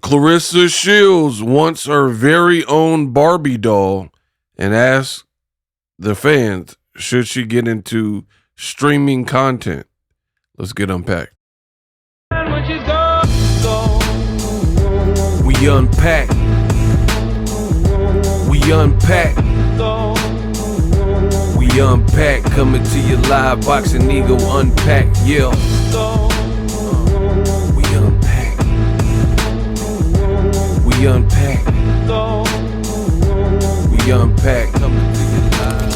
Claressa Shields wants her very own Barbie doll and asks the fans, should she get into streaming content? Let's get unpacked. We unpack. We unpack. We unpack. Coming to you live, Boxing Ego unpack. Yeah. We unpack. We unpack. We unpack. Coming to you live.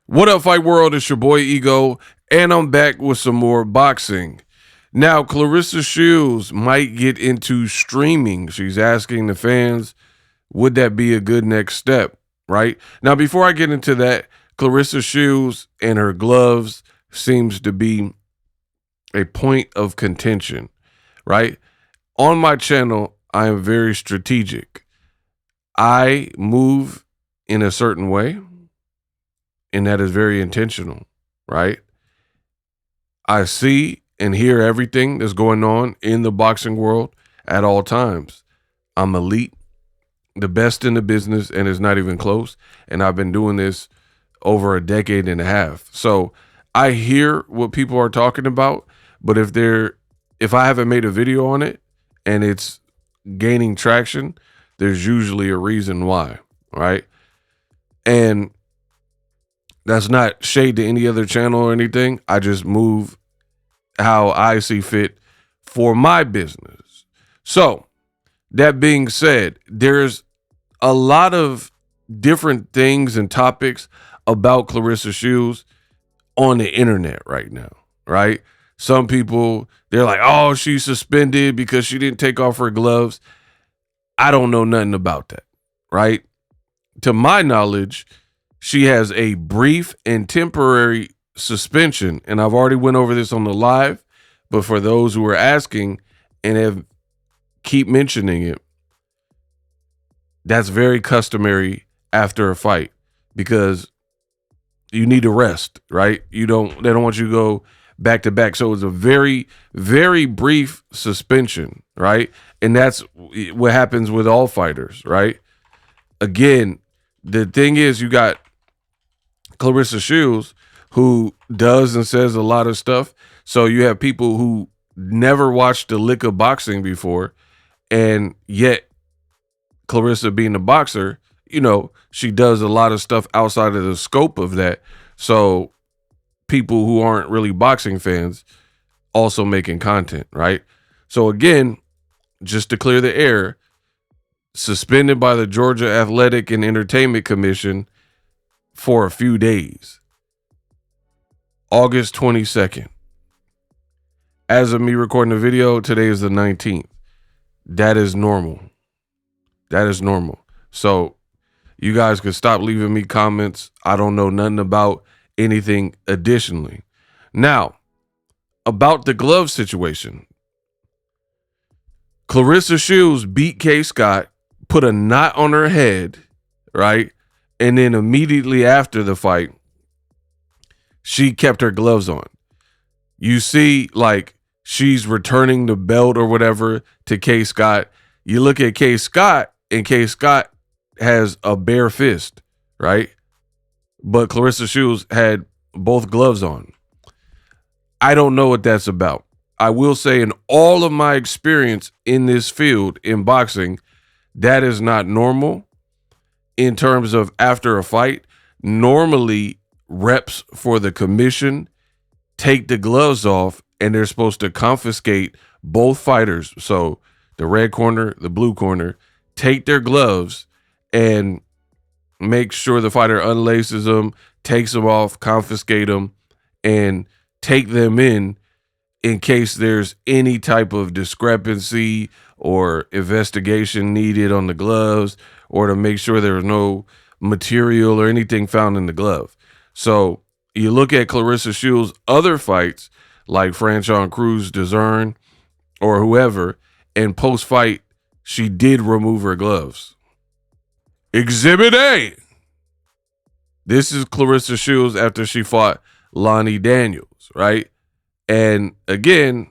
What up, Fight World? It's your boy Ego, and I'm back with some more boxing. Now, Claressa Shields might get into streaming. She's asking the fans, would that be a good next step, right? Now, before I get into that, Claressa Shields and her gloves seems to be a point of contention, right? On my channel, I am very strategic. I move in a certain way, and that is very intentional, right? I see and hear everything that's going on in the boxing world at all times. I'm elite, the best in the business, and it's not even close. And I've been doing this over a decade and a half. So I hear what people are talking about, but if I haven't made a video on it and it's gaining traction, there's usually a reason why, right? And that's not shade to any other channel or anything. I just move how I see fit for my business. So that being said, there's a lot of different things and topics about Claressa Shields on the internet right now, right? Some people, they're like, oh, she's suspended because she didn't take off her gloves. I don't know nothing about that, right? To my knowledge, she has a brief and temporary suspension, and I've already went over this on the live, but for those who are asking and keep mentioning it, that's very customary after a fight because you need to rest, right? They don't want you to go back to back. So it's a very, very brief suspension, right? And that's what happens with all fighters, right? Again, the thing is, you got Claressa Shields, who does and says a lot of stuff. So you have people who never watched a lick of boxing before, and yet Claressa being a boxer, she does a lot of stuff outside of the scope of that. So people who aren't really boxing fans also making content, right? So again, just to clear the air, suspended by the Georgia Athletic and Entertainment Commission for a few days. August 22nd. As of me recording the video, today is the 19th. That is normal. That is normal. So you guys can stop leaving me comments. I don't know nothing about anything additionally. Now, about the glove situation. Claressa Shields beat Kaye Scott, put a knot on her head, right? And then immediately after the fight, she kept her gloves on. You see, like, she's returning the belt or whatever to Kaye Scott. You look at Kaye Scott, and Kaye Scott has a bare fist, right? But Claressa Shields had both gloves on. I don't know what that's about. I will say, in all of my experience in this field, in boxing, that is not normal. In terms of after a fight, normally reps for the commission take the gloves off and they're supposed to confiscate both fighters. So the red corner, the blue corner, take their gloves and make sure the fighter unlaces them, takes them off, confiscate them, and take them in case there's any type of discrepancy or investigation needed on the gloves, or to make sure there's no material or anything found in the glove. So you look at Claressa Shields' other fights, like Franchon Cruz Dezern or whoever, and post-fight, she did remove her gloves. Exhibit A. This is Claressa Shields after she fought Lonnie Daniels, right? And again,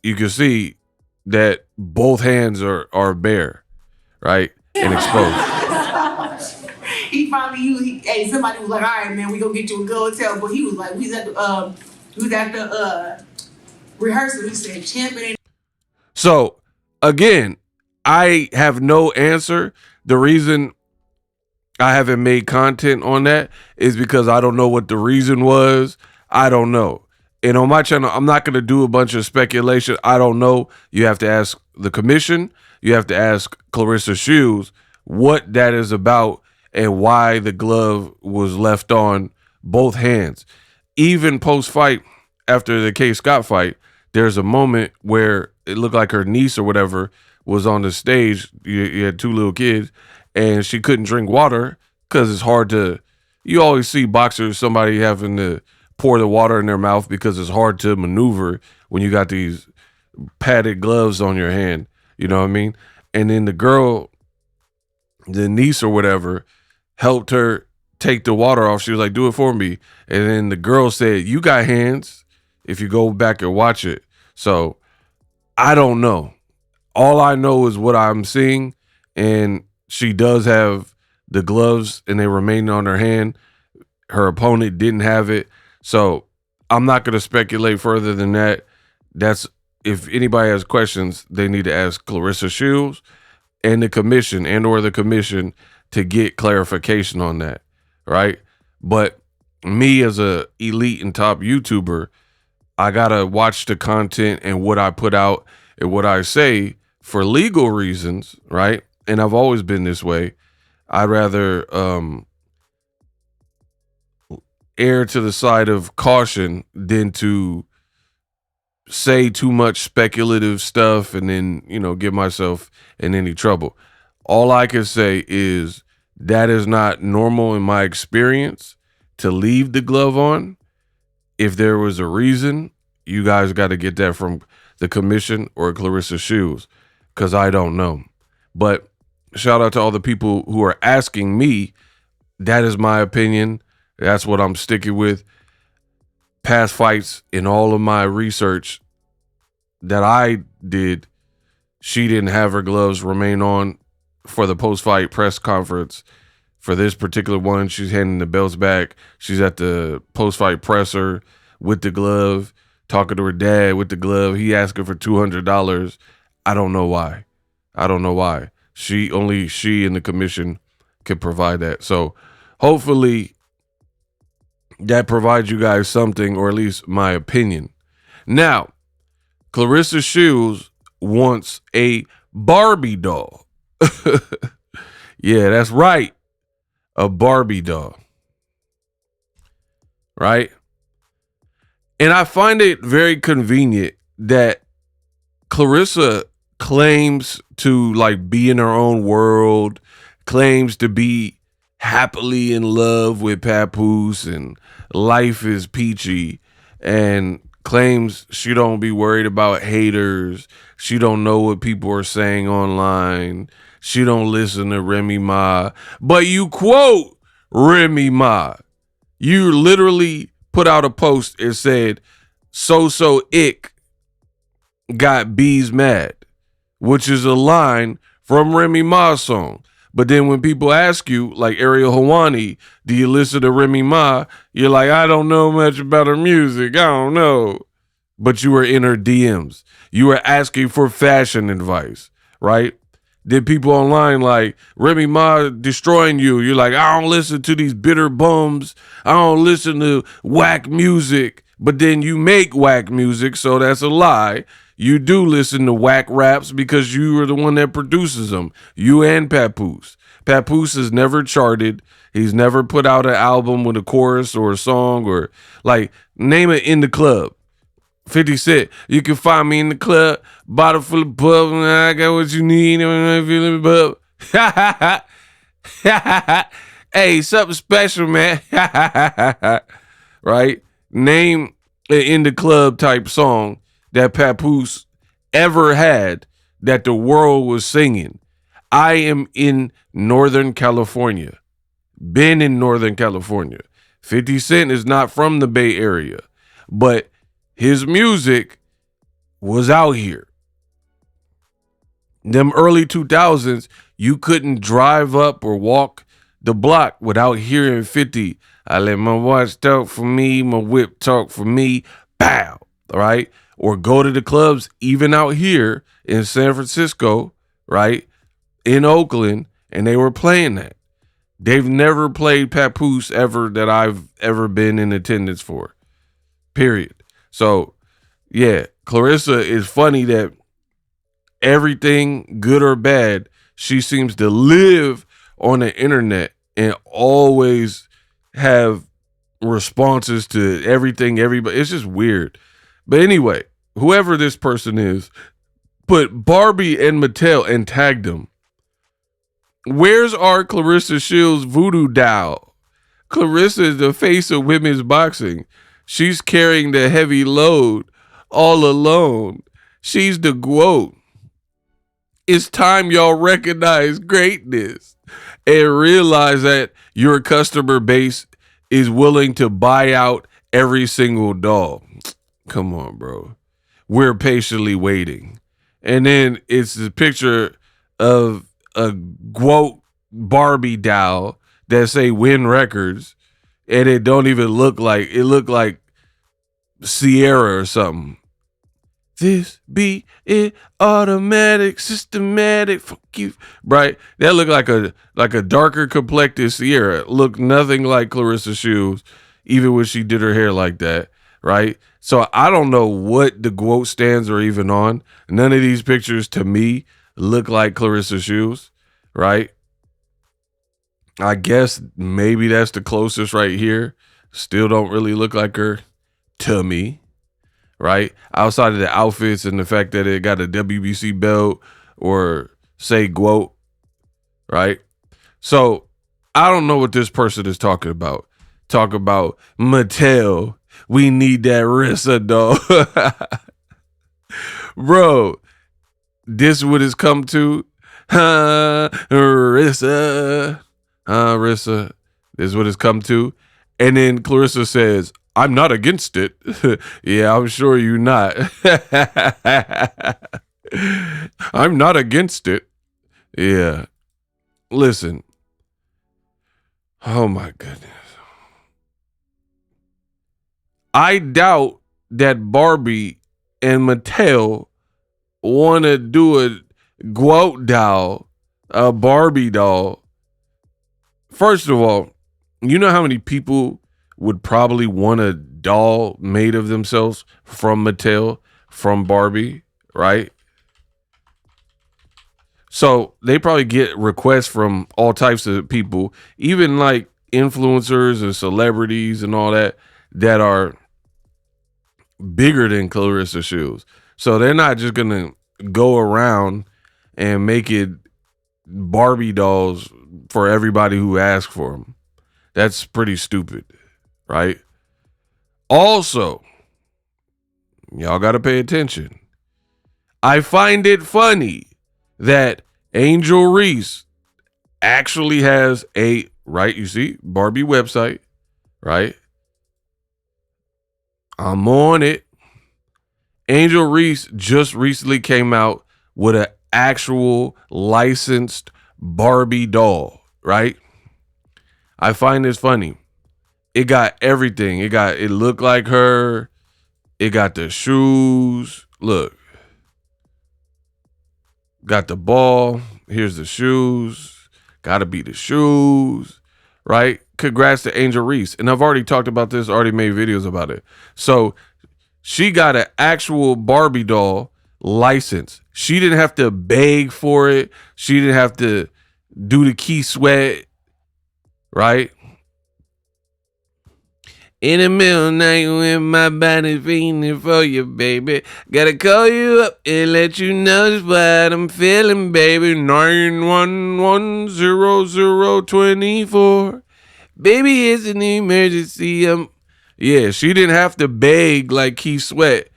you can see that both hands are bare, right? And exposed. He finally hey, somebody was like, all right, man, we gonna get you a good hotel. But he was like, we was at the rehearsal. He said, champion. So again, I have no answer. The reason I haven't made content on that is because I don't know what the reason was. I don't know. And on my channel, I'm not going to do a bunch of speculation. I don't know. You have to ask the commission. You have to ask Claressa Shields what that is about and why the glove was left on both hands. Even post-fight, after the Kaye Scott fight, there's a moment where it looked like her niece or whatever was on the stage. You had two little kids, and she couldn't drink water because it's hard to. You always see boxers, somebody having to pour the water in their mouth because it's hard to maneuver when you got these padded gloves on your hand. You know what I mean? And then the girl, the niece or whatever, helped her take the water off. She was like, do it for me. And then the girl said, you got hands if you go back and watch it. So I don't know. All I know is what I'm seeing. And she does have the gloves and they remain on her hand. Her opponent didn't have it. So I'm not going to speculate further than that. That's if anybody has questions, they need to ask Claressa Shields and the commission or the commission to get clarification on that, right? But me as a elite and top YouTuber, I got to watch the content and what I put out and what I say for legal reasons, right? And I've always been this way. I'd rather err to the side of caution than to say too much speculative stuff and then, get myself in any trouble. All I can say is that is not normal in my experience to leave the glove on. If there was a reason, you guys got to get that from the commission or Claressa Shields, because I don't know. But shout out to all the people who are asking me. That is my opinion. That's what I'm sticking with. Past fights in all of my research that I did, she didn't have her gloves remain on for the post-fight press conference. For this particular one, she's handing the belts back. She's at the post-fight presser with the glove, talking to her dad with the glove. He asked her for $200. I don't know why. Only she and the commission could provide that. So hopefully that provides you guys something, or at least my opinion. Now, Claressa Shields wants a Barbie doll. Yeah, that's right. A Barbie doll. Right? And I find it very convenient that Claressa claims to be in her own world, claims to be happily in love with Papoose and life is peachy, and claims she don't be worried about haters. She don't know what people are saying online. She don't listen to Remy Ma. But you quote Remy Ma. You literally put out a post and said, so ick got bees mad, which is a line from Remy Ma's song. But then when people ask you, like Ariel Hawani, do you listen to Remy Ma? You're like, I don't know much about her music. I don't know. But you were in her DMs. You were asking for fashion advice, right? Did people online like, Remy Ma destroying you? You're like, I don't listen to these bitter bums. I don't listen to whack music. But then you make whack music, so that's a lie. You do listen to whack raps because you are the one that produces them. You and Papoose. Papoose has never charted. He's never put out an album with a chorus or a song or name it In the Club. 50 Cent, you can find me in the club, bottle full of bub, and I got what you need, and I'm feeling bub. Hey, something special, man. Right? Name an In the Club type song that Papoose ever had that the world was singing. I am in Northern California. Been in Northern California. 50 Cent is not from the Bay Area, but his music was out here. Them early 2000s, you couldn't drive up or walk the block without hearing 50. I let my watch talk for me, my whip talk for me, bow, right? Or go to the clubs, even out here in San Francisco, right? In Oakland, and they were playing that. They've never played Papoose ever that I've ever been in attendance for, period. So, yeah, Claressa is funny that everything, good or bad, she seems to live on the internet and always have responses to everything, everybody. It's just weird. But anyway, whoever this person is, put Barbie and Mattel and tagged them. Where's our Claressa Shields voodoo doll? Claressa is the face of women's boxing. She's carrying the heavy load all alone. She's the GOAT. It's time y'all recognize greatness and realize that your customer base is willing to buy out every single doll. Come on, bro. We're patiently waiting. And then it's the picture of a GOAT Barbie doll that say Win Records, and it don't even look like, it looked like Sierra or something. This be it, automatic, systematic, fuck you, right? That looked like a darker complected Sierra. Looked nothing like Claressa Shields, even when she did her hair like that, right? So I don't know what the GOAT stands are even on. None of these pictures to me look like Claressa Shields, right? I guess maybe that's the closest right here. Still don't really look like her to me, right? Outside of the outfits and the fact that it got a WBC belt or say GOAT, right? So I don't know what this person is talking about. Talk about Mattel. We need that Rissa doll. Bro, this is what it's come to. Rissa. Rissa. This is what it's come to. And then Claressa says, I'm not against it. Yeah, I'm sure you're not. I'm not against it. Yeah. Listen. Oh my goodness. I doubt that Barbie and Mattel want to do a GOAT doll, a Barbie doll. First of all, you know how many people would probably want a doll made of themselves from Mattel, from Barbie, right? So they probably get requests from all types of people, even like influencers and celebrities and all that, that are bigger than Claressa Shields. So they're not just going to go around and make it Barbie dolls for everybody who asks for them. That's pretty stupid, right? Also, y'all got to pay attention. I find it funny that Angel Reese actually has a, right, you see, Barbie website, right? I'm on it. Angel Reese just recently came out with an actual licensed Barbie doll, right? I find this funny. It got everything. It looked like her. It got the shoes. Look. Got the ball. Here's the shoes. Gotta be the shoes, right? Congrats to Angel Reese. And I've already talked about this, already made videos about it. So she got an actual Barbie doll license. She didn't have to beg for it. She didn't have to do the key sweat, right? In the middle of the night when my body's feeling for you, baby. Gotta call you up and let you know just what I'm feeling, baby. 911-0024. Baby, it's an emergency. Yeah, she didn't have to beg like Keith Sweat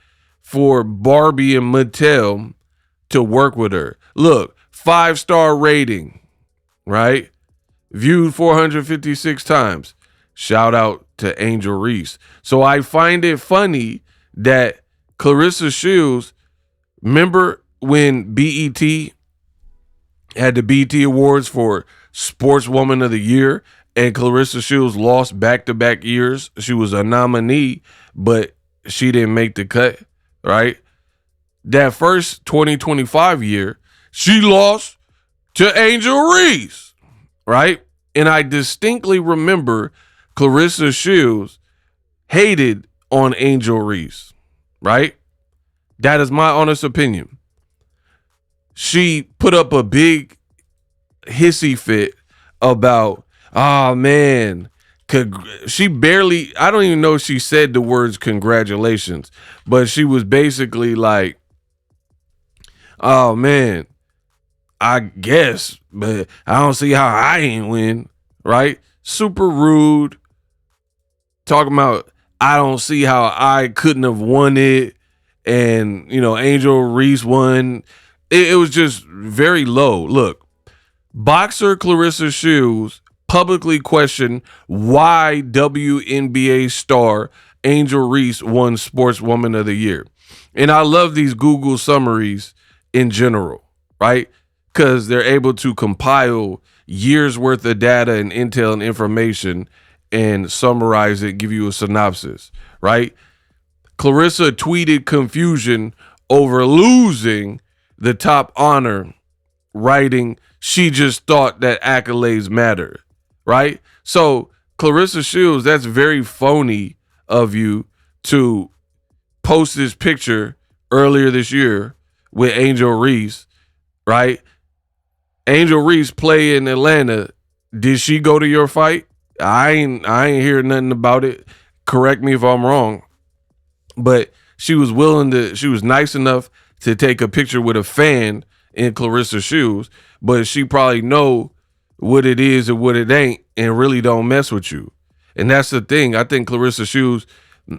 for Barbie and Mattel to work with her. Look, 5-star rating, right? Viewed 456 times. Shout out to Angel Reese. So I find it funny that Claressa Shields, remember when BET had the BET Awards for Sportswoman of the Year, and Claressa Shields lost back-to-back years. She was a nominee, but she didn't make the cut, right? That first 2025 year, she lost to Angel Reese, right? And I distinctly remember Claressa Shields hated on Angel Reese, right? That is my honest opinion. She put up a big hissy fit about, oh man, she barely, I don't even know if she said the words congratulations, but she was basically like, oh man, I guess, but I don't see how I ain't win, right? Super rude. Talking about, I don't see how I couldn't have won it. And, Angel Reese won. It was just very low. Look, boxer Claressa Shields publicly questioned why WNBA star Angel Reese won Sportswoman of the Year. And I love these Google summaries in general, right? Because they're able to compile years worth of data and intel and information and summarize it, give you a synopsis, right? Claressa tweeted confusion over losing the top honor, writing, she just thought that accolades matter, right? So Claressa Shields, that's very phony of you to post this picture earlier this year with Angel Reese, right? Angel Reese play in Atlanta. Did she go to your fight? I ain't hear nothing about it. Correct me if I'm wrong. But she was nice enough to take a picture with a fan in Claressa Shields, but she probably know what it is and what it ain't and really don't mess with you. And that's the thing. I think Claressa Shields,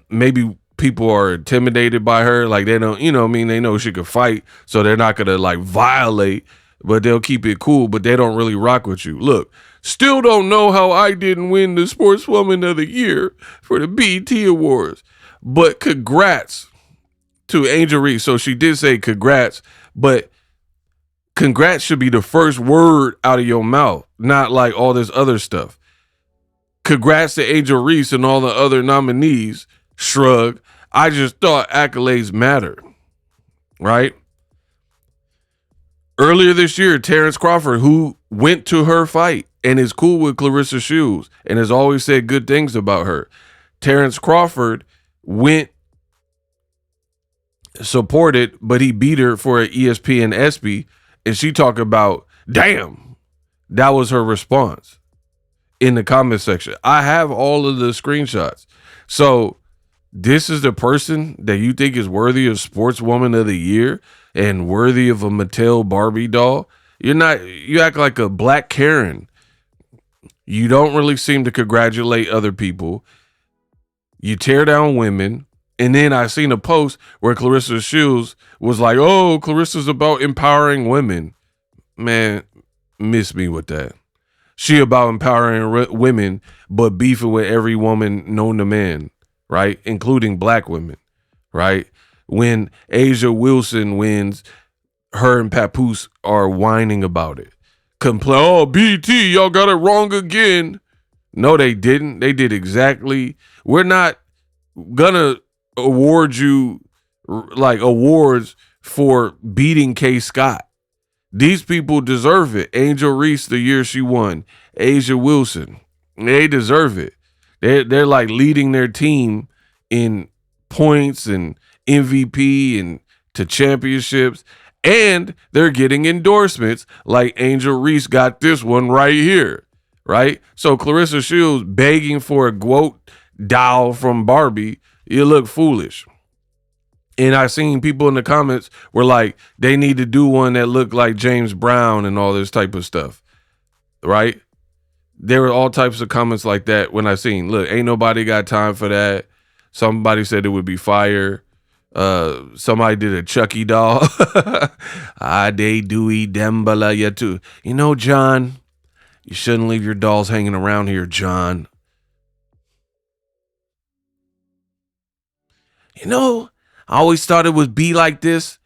maybe people are intimidated by her. Like they don't, they know she could fight, so they're not going to like violate, but they'll keep it cool, but they don't really rock with you. Look, still don't know how I didn't win the Sportswoman of the Year for the BET Awards, but congrats to Angel Reese. So she did say congrats, but congrats should be the first word out of your mouth, not like all this other stuff. Congrats to Angel Reese and all the other nominees. Shrug. I just thought accolades matter, right? Earlier this year, Terrence Crawford, who went to her fight and is cool with Claressa Shields and has always said good things about her. Terrence Crawford went supported, but he beat her for an ESPN ESPY, and she talked about, damn, that was her response in the comment section. I have all of the screenshots. So this is the person that you think is worthy of Sportswoman of the Year and worthy of a Mattel Barbie doll? You act like a black Karen. You don't really seem to congratulate other people. You tear down women. And then I seen a post where Claressa Shields was like, oh, Clarissa's about empowering women. Man, miss me with that. She about empowering women, but beefing with every woman known to man, right? Including black women, right? When Asia Wilson wins, her and Papoose are whining about it. Oh, BT, y'all got it wrong again. No, they didn't. They did exactly. We're not gonna award you like awards for beating K. Scott. These people deserve it. Angel Reese, the year she won. Asia Wilson, they deserve it. They're like leading their team in points and MVP and to championships, and they're getting endorsements like Angel Reese got this one right here, right? So Claressa Shields begging for a quote doll from Barbie, you look foolish. And I seen people in the comments were like, they need to do one that looked like James Brown and all this type of stuff, right? There were all types of comments like that when I seen, look, ain't nobody got time for that. Somebody said it would be fire. Somebody did a Chucky doll. Ah, they do eat dembala ya too. You know, John, you shouldn't leave your dolls hanging around here, John. You know, I always thought it would be like this.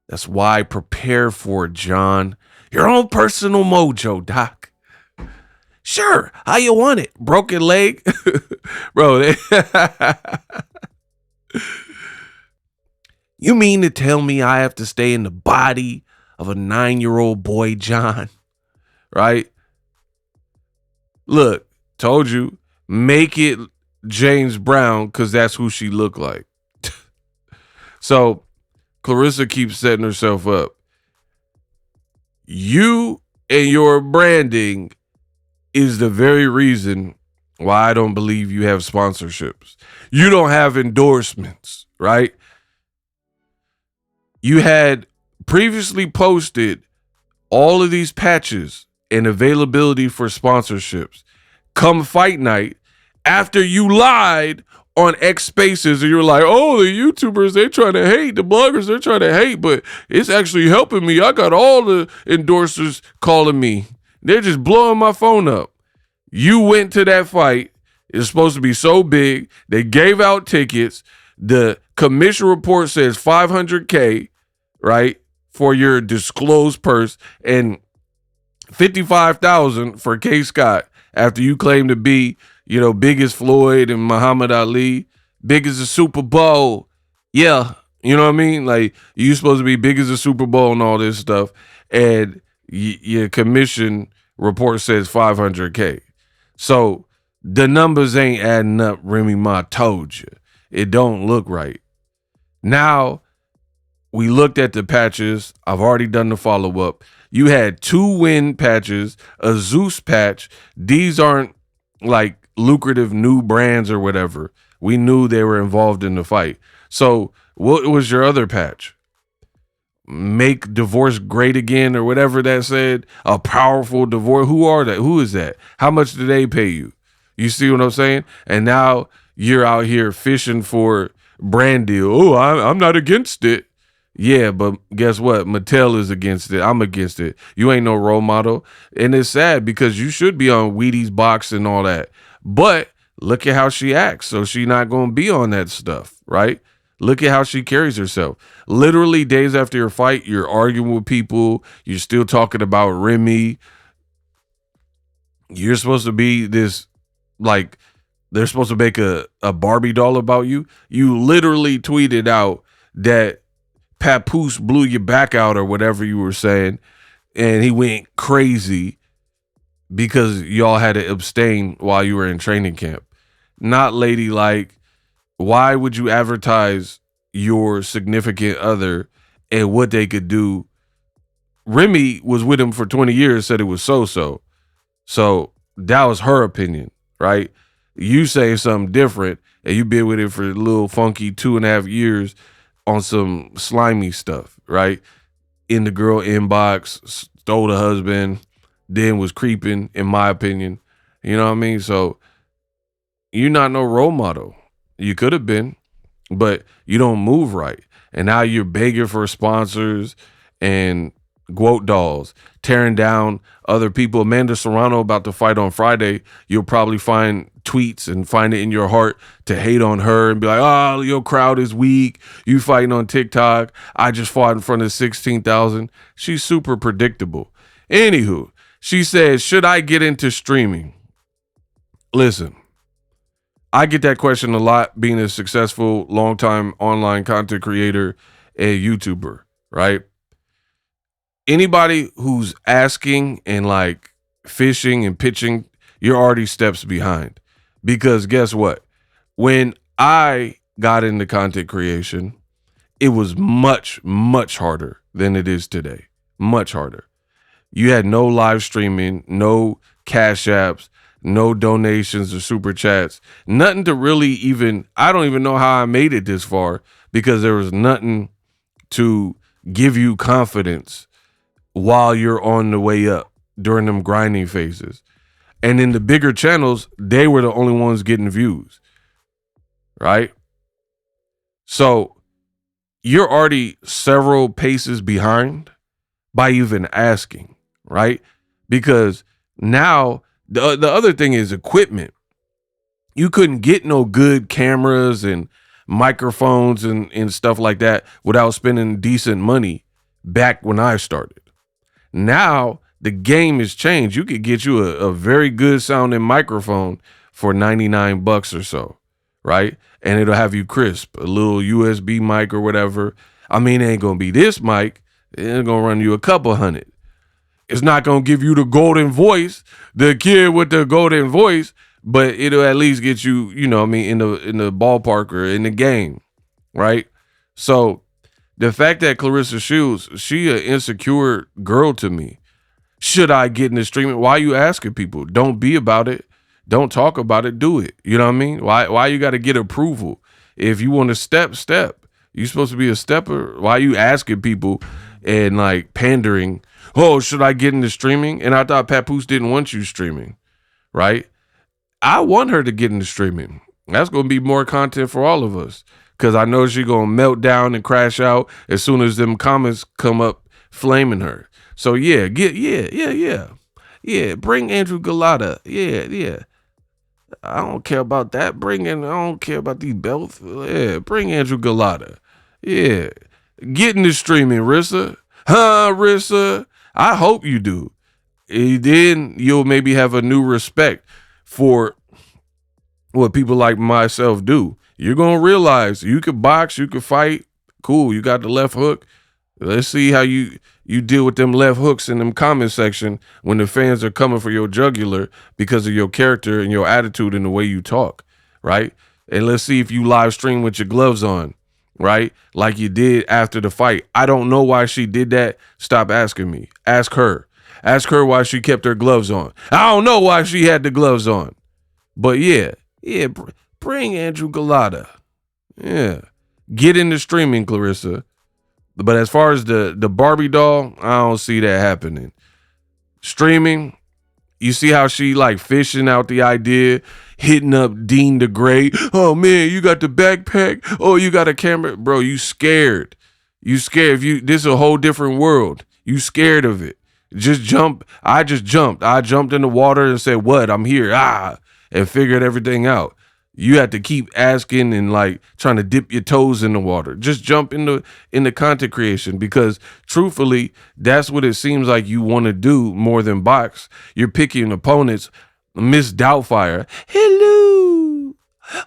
That's why I prepare for it, John. Your own personal mojo, Doc. Sure, how you want it? Broken leg? Bro, you mean to tell me I have to stay in the body of a 9-year-old boy, John? Right? Look, told you, make it James Brown because that's who she looked like. So Claressa keeps setting herself up. You and your branding is the very reason why I don't believe you have sponsorships. You don't have endorsements, right? You had previously posted all of these patches and availability for sponsorships come fight night after you lied on X Spaces and you're like, oh, the YouTubers, they're trying to hate. The bloggers, they're trying to hate, but it's actually helping me. I got all the endorsers calling me. They're just blowing my phone up. You went to that fight. It's supposed to be so big. They gave out tickets. The commission report says 500K, right, for your disclosed purse and 55,000 for K Scott after you claim to be, big as Floyd and Muhammad Ali, big as the Super Bowl. Yeah, you know what I mean? Like, you supposed to be big as the Super Bowl and all this stuff. And your commission report says 500K. So the numbers ain't adding up, Remy Ma told you. It don't look right. Now, we looked at the patches. I've already done the follow-up. You had 2 win patches, a Zeus patch. These aren't like lucrative new brands or whatever. We knew they were involved in the fight. So what was your other patch? Make divorce great again or whatever that said. A powerful divorce. Who are that? Who is that? How much do they pay you? You see what I'm saying? And now you're out here fishing for brand deal. Oh, I'm not against it. Yeah, but guess what? Mattel is against it. I'm against it. You ain't no role model. And it's sad because you should be on Wheaties box and all that. But look at how she acts. So she not going to be on that stuff, right? Look at how she carries herself. Literally days after your fight, you're arguing with people. You're still talking about Remy. You're supposed to be this, like, they're supposed to make a Barbie doll about you. You literally tweeted out that Papoose blew your back out or whatever you were saying, and he went crazy because y'all had to abstain while you were in training camp. Not ladylike. Why would you advertise your significant other and what they could do? Remy was with him for 20 years, said it was so-so. So that was her opinion, right? You say something different, and you been with it for a little funky 2.5 years on some slimy stuff, right? In the girl inbox, stole the husband, then was creeping, in my opinion. You know what I mean? So you're not no role model. You could have been, but you don't move right. And now you're begging for sponsors and quote dolls, tearing down other people. Amanda Serrano about to fight on Friday. You'll probably find tweets and find it in your heart to hate on her and be like, oh, your crowd is weak. You fighting on TikTok. I just fought in front of 16,000. She's super predictable. Anywho, she says, should I get into streaming? Listen, I get that question a lot being a successful, longtime online content creator and YouTuber, right? Anybody who's asking and like fishing and pitching, you're already steps behind. Because guess what? When I got into content creation, it was much, much harder than it is today. Much harder. You had no live streaming, no cash apps, no donations or super chats, nothing to really even, I don't even know how I made it this far because there was nothing to give you confidence while you're on the way up during them grinding phases. And in the bigger channels, they were the only ones getting views, right? So you're already several paces behind by even asking, right? Because now the other thing is equipment. You couldn't get no good cameras and microphones and stuff like that without spending decent money back when I started. Now the game has changed. You could get you a very good sounding microphone for $99 or so, right? And it'll have you crisp, a little USB mic or whatever. I mean, it ain't gonna be this mic. It's gonna run you a couple hundred. It's not gonna give you the golden voice, the kid with the golden voice, but it'll at least get you, I mean, in the ballpark or in the game, right? So the fact that Claressa Shields, she an insecure girl to me. Should I get in the streaming? Why are you asking people? Don't be about it. Don't talk about it. Do it. You know what I mean? Why you got to get approval? If you want to step. You supposed to be a stepper. Why are you asking people and like pandering? Oh, should I get into streaming? And I thought Papoose didn't want you streaming, right? I want her to get into streaming. That's going to be more content for all of us because I know she's going to melt down and crash out as soon as them comments come up flaming her. So yeah, bring Andrew Galata. Yeah. I don't care about that. I don't care about these belts. Yeah, bring Andrew Galata. Yeah. Get into streaming, Rissa. Rissa? I hope you do. And then you'll maybe have a new respect for what people like myself do. You're going to realize you could box, you could fight. Cool, you got the left hook. Let's see how you deal with them left hooks in them comment section when the fans are coming for your jugular because of your character and your attitude and the way you talk, right? And let's see if you live stream with your gloves on, right? Like you did after the fight. I don't know why she did that. Stop asking me. Ask her. Ask her why she kept her gloves on. I don't know why she had the gloves on. But yeah, bring Andrew Galata. Yeah. Get into streaming, Claressa. But as far as the Barbie doll, I don't see that happening. Streaming, you see how she like fishing out the idea, hitting up Dean DeGray. Oh man, you got the backpack. Oh, you got a camera, bro. You scared. You scared. This is a whole different world. You scared of it. Just jump. I just jumped. I jumped in the water and said, "What? I'm here." And figured everything out. You have to keep asking and like trying to dip your toes in the water. Just jump into content creation because truthfully, that's what it seems like you want to do more than box. You're picking opponents. Miss Doubtfire. Hello.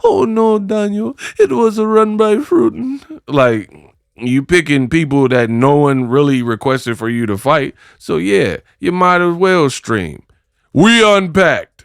Oh no, Daniel. It was a run by Fruitin. Like you picking people that no one really requested for you to fight. So yeah, you might as well stream. We unpack.